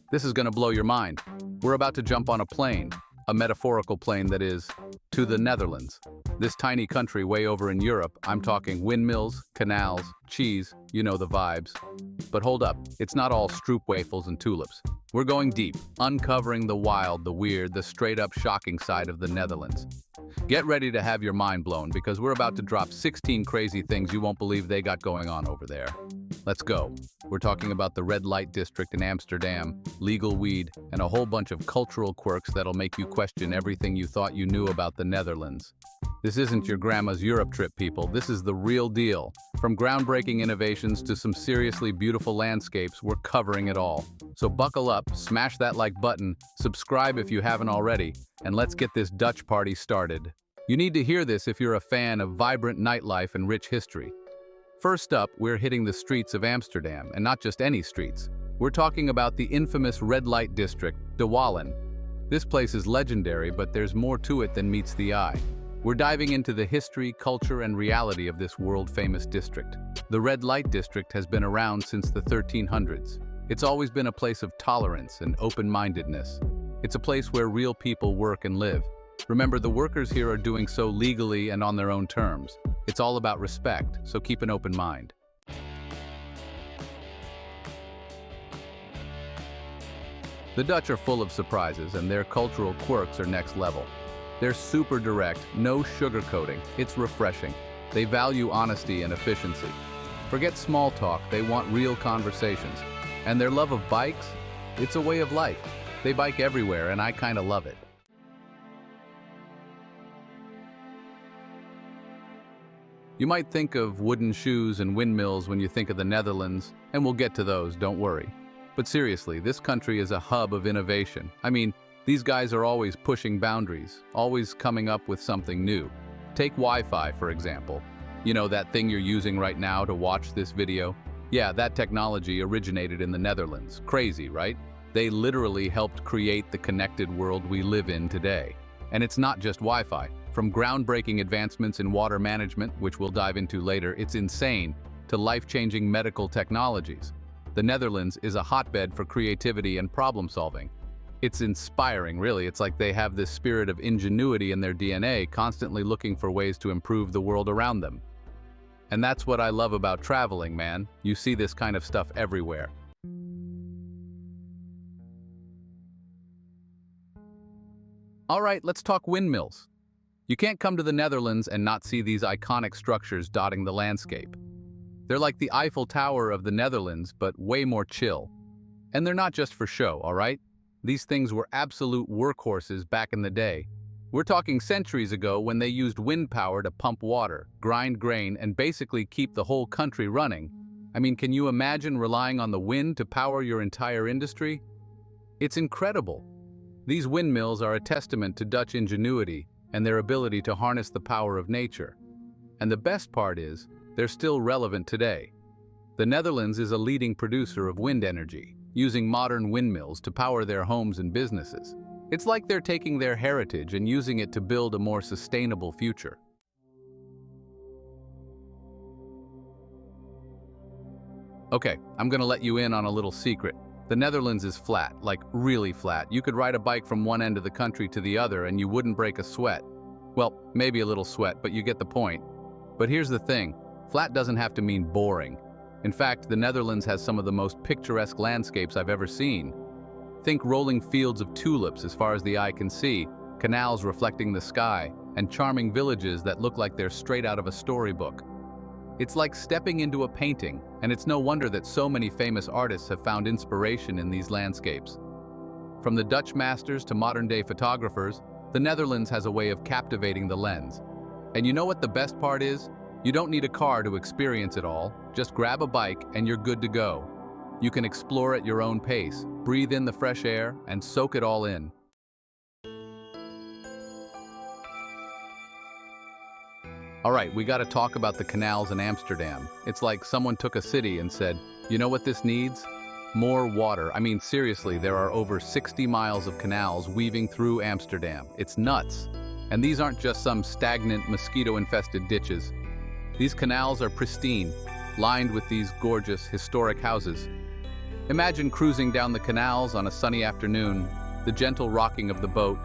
This is gonna blow your mind. We're about to jump on a plane, a metaphorical plane that is, to the Netherlands. This tiny country way over in Europe. I'm talking windmills, canals, cheese, you know the vibes. But hold up, it's not all Stroop Waffles and Tulips. We're going deep, uncovering the wild, the weird, the straight-up shocking side of the Netherlands. Get ready to have your mind blown because we're about to drop 16 crazy things you won't believe they got going on over there. Let's go. We're talking about the red light district in Amsterdam, legal weed, and a whole bunch of cultural quirks that'll make you question everything you thought you knew about the Netherlands. This isn't your grandma's Europe trip, people. This is the real deal. From groundbreaking innovations to some seriously beautiful landscapes, we're covering it all. So buckle up, smash that like button, subscribe if you haven't already, and let's get this Dutch party started. You need to hear this if you're a fan of vibrant nightlife and rich history. First up, we're hitting the streets of Amsterdam, and not just any streets. We're talking about the infamous red light district, De Wallen. This place is legendary, but there's more to it than meets the eye. We're diving into the history, culture, and reality of this world-famous district. The red light district has been around since the 1300s. It's always been a place of tolerance and open-mindedness. It's a place where real people work and live. Remember, the workers here are doing so legally and on their own terms. It's all about respect, so keep an open mind. The Dutch are full of surprises, and their cultural quirks are next level. They're super direct, no sugarcoating. It's refreshing. They value honesty and efficiency. Forget small talk, they want real conversations. And their love of bikes? It's a way of life. They bike everywhere, and I kinda love it. You might think of wooden shoes and windmills when you think of the Netherlands, and we'll get to those, don't worry. But seriously, this country is a hub of innovation. I mean, these guys are always pushing boundaries, always coming up with something new. Take Wi-Fi, for example. You know that thing you're using right now to watch this video? Yeah, that technology originated in the Netherlands. Crazy, right? They literally helped create the connected world we live in today. And it's not just Wi-Fi. From groundbreaking advancements in water management, which we'll dive into later, it's insane, to life-changing medical technologies. The Netherlands is a hotbed for creativity and problem-solving. It's inspiring, really. It's like they have this spirit of ingenuity in their DNA, constantly looking for ways to improve the world around them. And that's what I love about traveling, man. You see this kind of stuff everywhere. All right, let's talk windmills. You can't come to the Netherlands and not see these iconic structures dotting the landscape. They're like the Eiffel Tower of the Netherlands, but way more chill. And they're not just for show, all right? These things were absolute workhorses back in the day. We're talking centuries ago when they used wind power to pump water, grind grain, and basically keep the whole country running. I mean, can you imagine relying on the wind to power your entire industry? It's incredible. These windmills are a testament to Dutch ingenuity and their ability to harness the power of nature. And the best part is, they're still relevant today. The Netherlands is a leading producer of wind energy, using modern windmills to power their homes and businesses. It's like they're taking their heritage and using it to build a more sustainable future. Okay, I'm gonna let you in on a little secret. The Netherlands is flat, like really flat. You could ride a bike from one end of the country to the other and you wouldn't break a sweat. Well, maybe a little sweat, but you get the point. But here's the thing, flat doesn't have to mean boring. In fact, the Netherlands has some of the most picturesque landscapes I've ever seen. Think rolling fields of tulips as far as the eye can see, canals reflecting the sky, and charming villages that look like they're straight out of a storybook. It's like stepping into a painting, and it's no wonder that so many famous artists have found inspiration in these landscapes. From the Dutch masters to modern-day photographers, the Netherlands has a way of captivating the lens. And you know what the best part is? You don't need a car to experience it all. Just grab a bike and you're good to go. You can explore at your own pace, breathe in the fresh air, and soak it all in. All right, we gotta talk about the canals in Amsterdam. It's like someone took a city and said, you know what this needs? More water. I mean, seriously, there are over 60 miles of canals weaving through Amsterdam. It's nuts. And these aren't just some stagnant, mosquito-infested ditches. These canals are pristine, lined with these gorgeous, historic houses. Imagine cruising down the canals on a sunny afternoon, the gentle rocking of the boat,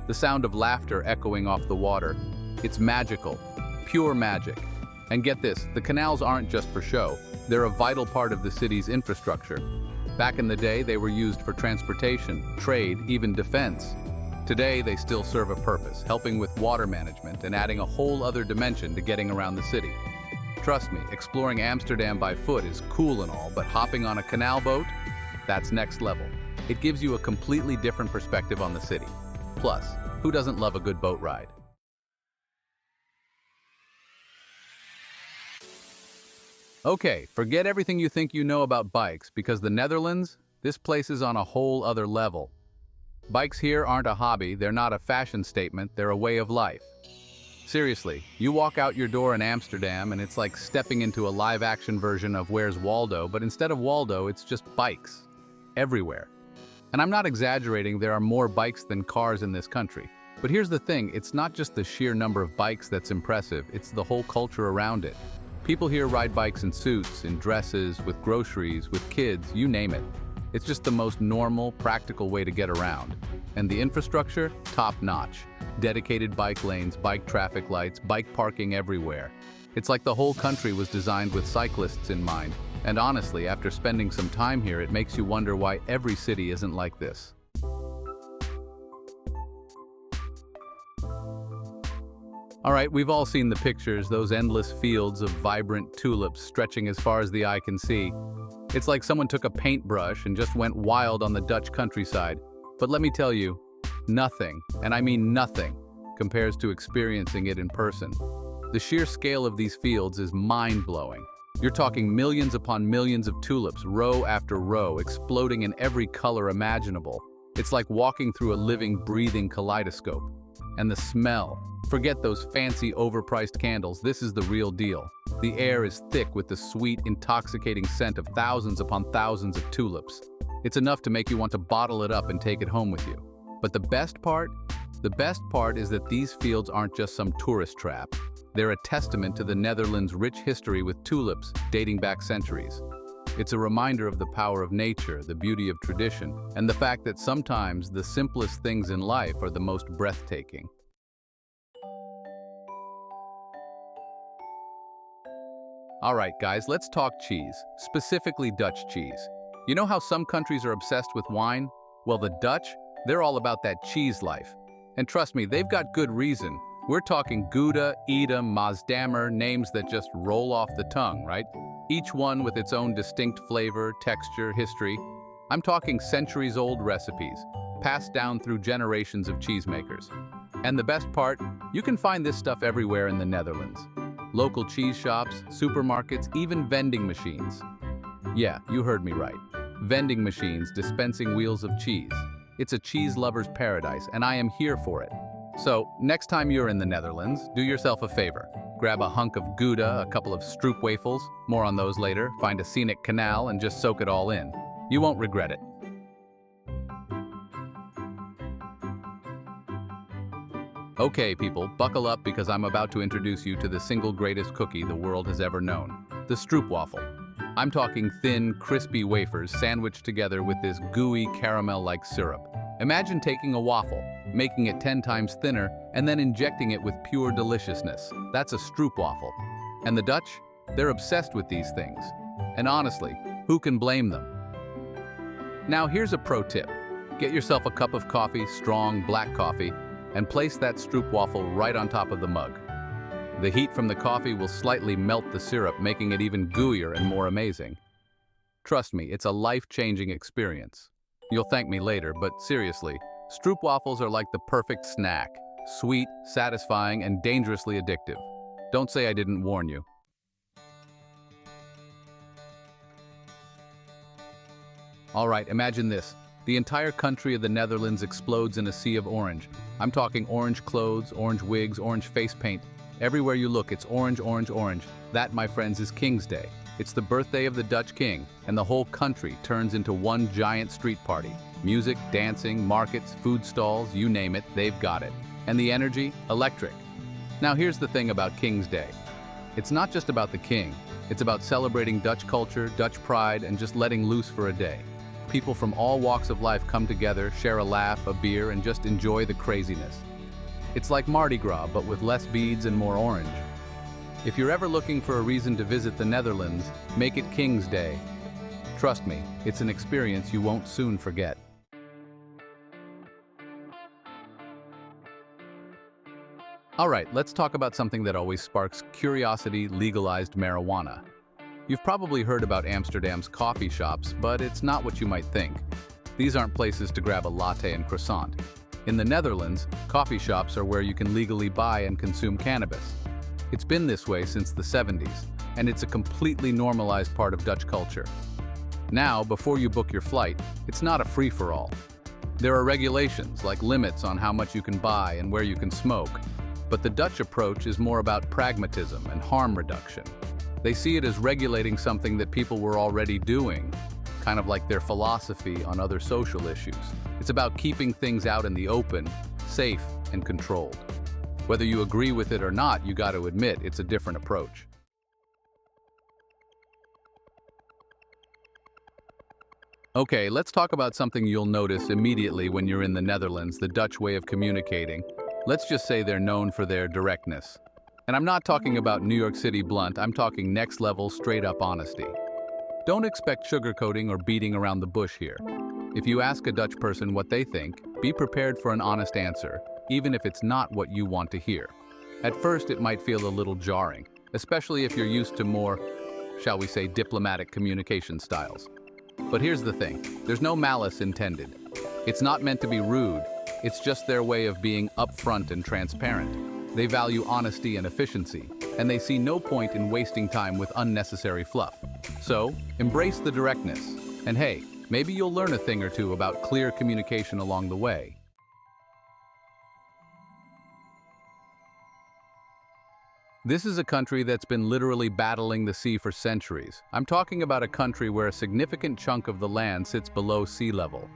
the sound of laughter echoing off the water. It's magical, pure magic. And get this, the canals aren't just for show. They're a vital part of the city's infrastructure. Back in the day, they were used for transportation, trade, even defense. Today, they still serve a purpose, helping with water management and adding a whole other dimension to getting around the city. Trust me, exploring Amsterdam by foot is cool and all, but hopping on a canal boat? That's next level. It gives you a completely different perspective on the city. Plus, who doesn't love a good boat ride? Okay, forget everything you think you know about bikes, because the Netherlands, this place is on a whole other level. Bikes here aren't a hobby, they're not a fashion statement, they're a way of life. Seriously, you walk out your door in Amsterdam and it's like stepping into a live-action version of Where's Waldo, but instead of Waldo, it's just bikes. Everywhere. And I'm not exaggerating, there are more bikes than cars in this country. But here's the thing, it's not just the sheer number of bikes that's impressive, it's the whole culture around it. People here ride bikes in suits, in dresses, with groceries, with kids, you name it. It's just the most normal, practical way to get around. And the infrastructure? Top-notch. Dedicated bike lanes, bike traffic lights, bike parking everywhere. It's like the whole country was designed with cyclists in mind. And honestly, after spending some time here, it makes you wonder why every city isn't like this. All right, we've all seen the pictures, those endless fields of vibrant tulips stretching as far as the eye can see. It's like someone took a paintbrush and just went wild on the Dutch countryside. But let me tell you, nothing, and I mean nothing, compares to experiencing it in person. The sheer scale of these fields is mind-blowing. You're talking millions upon millions of tulips, row after row, exploding in every color imaginable. It's like walking through a living, breathing kaleidoscope. And the smell. Forget those fancy, overpriced candles, this is the real deal. The air is thick with the sweet, intoxicating scent of thousands upon thousands of tulips. It's enough to make you want to bottle it up and take it home with you. But the best part is that these fields aren't just some tourist trap. They're a testament to the Netherlands' rich history with tulips dating back centuries. It's a reminder of the power of nature, the beauty of tradition, and the fact that sometimes the simplest things in life are the most breathtaking. All right, guys, let's talk cheese, specifically Dutch cheese. You know how some countries are obsessed with wine? Well, the Dutch, they're all about that cheese life. And trust me, they've got good reason. We're talking Gouda, Edam, Maasdammer, names that just roll off the tongue, right? Each one with its own distinct flavor, texture, history. I'm talking centuries-old recipes, passed down through generations of cheesemakers. And the best part, you can find this stuff everywhere in the Netherlands. Local cheese shops, supermarkets, even vending machines. Yeah, you heard me right. Vending machines dispensing wheels of cheese. It's a cheese lover's paradise, and I am here for it. So, next time you're in the Netherlands, do yourself a favor. Grab a hunk of Gouda, a couple of Stroop Waffles, more on those later, find a scenic canal, and just soak it all in. You won't regret it. Okay, people, buckle up because I'm about to introduce you to the single greatest cookie the world has ever known, the Stroop Waffle. I'm talking thin, crispy wafers sandwiched together with this gooey, caramel-like syrup. Imagine taking a waffle, making it 10 times thinner, and then injecting it with pure deliciousness. That's a Stroop Waffle. And the Dutch? They're obsessed with these things. And honestly, who can blame them? Now here's a pro tip. Get yourself a cup of coffee, strong black coffee, and place that Stroop Waffle right on top of the mug. The heat from the coffee will slightly melt the syrup, making it even gooier and more amazing. Trust me, it's a life-changing experience. You'll thank me later, but seriously, Stroop Waffles are like the perfect snack. Sweet, satisfying, and dangerously addictive. Don't say I didn't warn you. All right, imagine this. The entire country of the Netherlands explodes in a sea of orange. I'm talking orange clothes, orange wigs, orange face paint. Everywhere you look, it's orange, orange, orange. That, my friends, is King's Day. It's the birthday of the Dutch king, and the whole country turns into one giant street party. Music, dancing, markets, food stalls, you name it, they've got it. And the energy? Electric. Now here's the thing about King's Day. It's not just about the king. It's about celebrating Dutch culture, Dutch pride, and just letting loose for a day. People from all walks of life come together, share a laugh, a beer, and just enjoy the craziness. It's like Mardi Gras, but with less beads and more orange. If you're ever looking for a reason to visit the Netherlands, make it King's Day. Trust me, it's an experience you won't soon forget. All right, let's talk about something that always sparks curiosity: legalized marijuana. You've probably heard about Amsterdam's coffee shops, but it's not what you might think. These aren't places to grab a latte and croissant. In the Netherlands, coffee shops are where you can legally buy and consume cannabis. It's been this way since the 70s, and it's a completely normalized part of Dutch culture. Now, before you book your flight, it's not a free-for-all. There are regulations, like limits on how much you can buy and where you can smoke, but the Dutch approach is more about pragmatism and harm reduction. They see it as regulating something that people were already doing, kind of like their philosophy on other social issues. It's about keeping things out in the open, safe and controlled. Whether you agree with it or not, you got to admit it's a different approach. Okay, let's talk about something you'll notice immediately when you're in the Netherlands: the Dutch way of communicating. Let's just say they're known for their directness. And I'm not talking about New York City blunt, I'm talking next level, straight up honesty. Don't expect sugarcoating or beating around the bush here. If you ask a Dutch person what they think, be prepared for an honest answer, even if it's not what you want to hear. At first, it might feel a little jarring, especially if you're used to more, shall we say, diplomatic communication styles. But here's the thing, there's no malice intended. It's not meant to be rude, it's just their way of being upfront and transparent. They value honesty and efficiency, and they see no point in wasting time with unnecessary fluff. So, embrace the directness. And hey, maybe you'll learn a thing or two about clear communication along the way. This is a country that's been literally battling the sea for centuries. I'm talking about a country where a significant chunk of the land sits below sea level.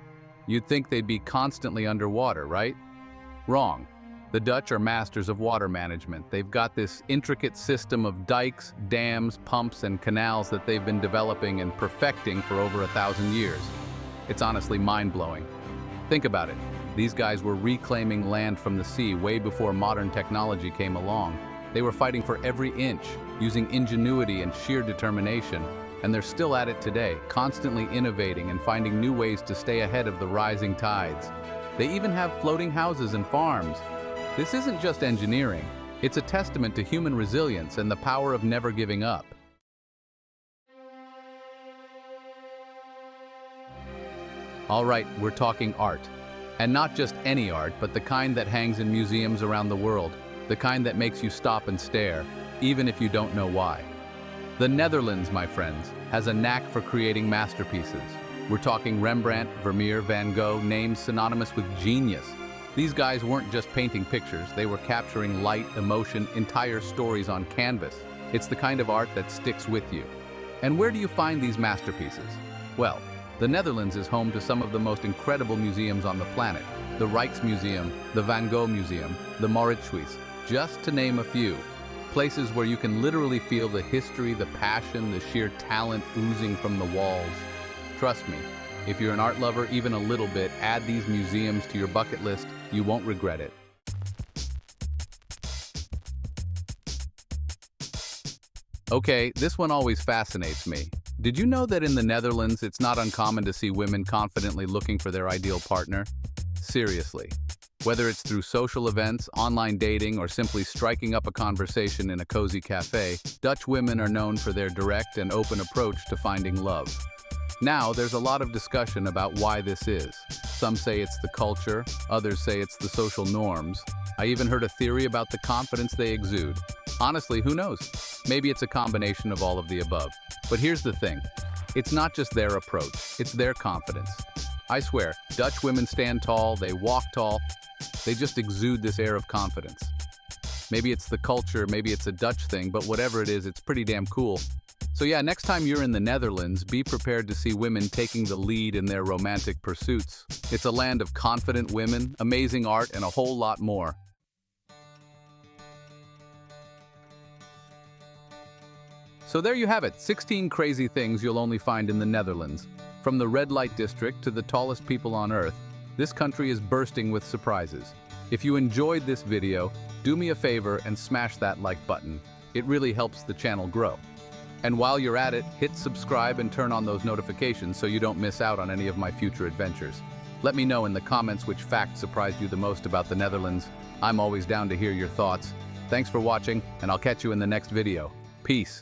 You'd think they'd be constantly underwater, right? Wrong. The Dutch are masters of water management. They've got this intricate system of dikes, dams, pumps, and canals that they've been developing and perfecting for over 1,000 years. It's honestly mind-blowing. Think about it. These guys were reclaiming land from the sea way before modern technology came along. They were fighting for every inch, using ingenuity and sheer determination, and they're still at it today, constantly innovating and finding new ways to stay ahead of the rising tides. They even have floating houses and farms. This isn't just engineering, it's a testament to human resilience and the power of never giving up. All right, we're talking art. And not just any art, but the kind that hangs in museums around the world, the kind that makes you stop and stare, even if you don't know why. The Netherlands, my friends, has a knack for creating masterpieces. We're talking Rembrandt, Vermeer, Van Gogh, names synonymous with genius. These guys weren't just painting pictures, they were capturing light, emotion, entire stories on canvas. It's the kind of art that sticks with you. And where do you find these masterpieces? Well, the Netherlands is home to some of the most incredible museums on the planet. The Rijksmuseum, the Van Gogh Museum, the Mauritshuis, just to name a few. Places where you can literally feel the history, the passion, the sheer talent oozing from the walls. Trust me, if you're an art lover even a little bit, add these museums to your bucket list. You won't regret it. Okay, this one always fascinates me. Did you know that in the Netherlands, it's not uncommon to see women confidently looking for their ideal partner? Seriously. Whether it's through social events, online dating, or simply striking up a conversation in a cozy cafe, Dutch women are known for their direct and open approach to finding love. Now, there's a lot of discussion about why this is. Some say it's the culture, others say it's the social norms. I even heard a theory about the confidence they exude. Honestly, who knows? Maybe it's a combination of all of the above. But here's the thing. It's not just their approach, it's their confidence. I swear, Dutch women stand tall, they walk tall, they just exude this air of confidence. Maybe it's the culture, maybe it's a Dutch thing, but whatever it is, it's pretty damn cool. So yeah, next time you're in the Netherlands, be prepared to see women taking the lead in their romantic pursuits. It's a land of confident women, amazing art, and a whole lot more. So there you have it, 16 crazy things you'll only find in the Netherlands. From the red light district to the tallest people on Earth, this country is bursting with surprises. If you enjoyed this video, do me a favor and smash that like button. It really helps the channel grow. And while you're at it, hit subscribe and turn on those notifications so you don't miss out on any of my future adventures. Let me know in the comments which fact surprised you the most about the Netherlands. I'm always down to hear your thoughts. Thanks for watching, and I'll catch you in the next video. Peace.